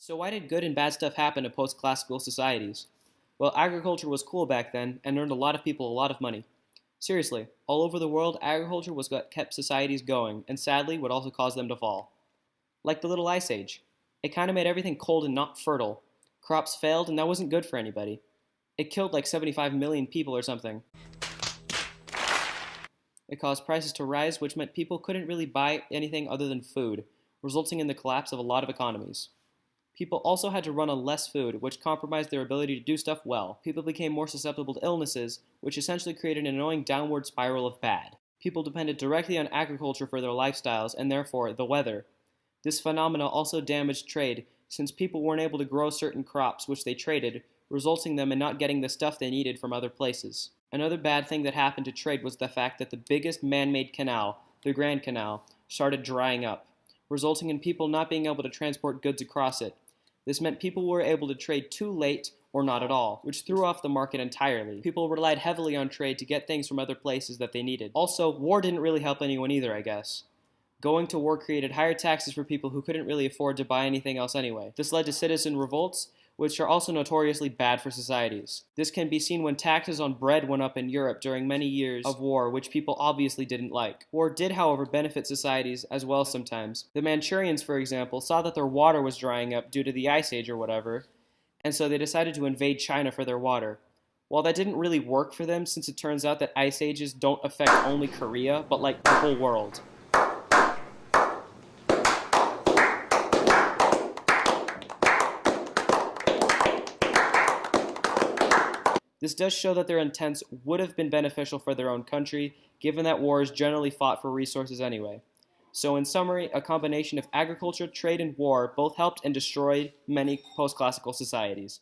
So why did good and bad stuff happen to post-classical societies? Well, agriculture was cool back then and earned a lot of people a lot of money. Seriously, all over the world, agriculture was what kept societies going, and sadly, would also cause them to fall. Like the Little Ice Age. It kind of made everything cold and not fertile. Crops failed, and that wasn't good for anybody. It killed like 75 million people or something. It caused prices to rise, which meant people couldn't really buy anything other than food, resulting in the collapse of a lot of economies. People also had to run on less food, which compromised their ability to do stuff well. People became more susceptible to illnesses, which essentially created an annoying downward spiral of bad. People depended directly on agriculture for their lifestyles, and therefore, the weather. This phenomena also damaged trade, since people weren't able to grow certain crops which they traded, resulting them in not getting the stuff they needed from other places. Another bad thing that happened to trade was the fact that the biggest man-made canal, the Grand Canal, started drying up, resulting in people not being able to transport goods across it. This meant people were able to trade too late or not at all, which threw off the market entirely. People relied heavily on trade to get things from other places that they needed. Also, war didn't really help anyone either, I guess. Going to war created higher taxes for people who couldn't really afford to buy anything else anyway. This led to citizen revolts, which are also notoriously bad for societies. This can be seen when taxes on bread went up in Europe during many years of war, which people obviously didn't like. War did, however, benefit societies as well sometimes. The Manchurians, for example, saw that their water was drying up due to the Ice Age or whatever, and so they decided to invade China for their water. While that didn't really work for them, since it turns out that ice ages don't affect only Korea, but like the whole world. This does show that their intents would have been beneficial for their own country, given that war is generally fought for resources anyway. So in summary, a combination of agriculture, trade, and war both helped and destroyed many post-classical societies.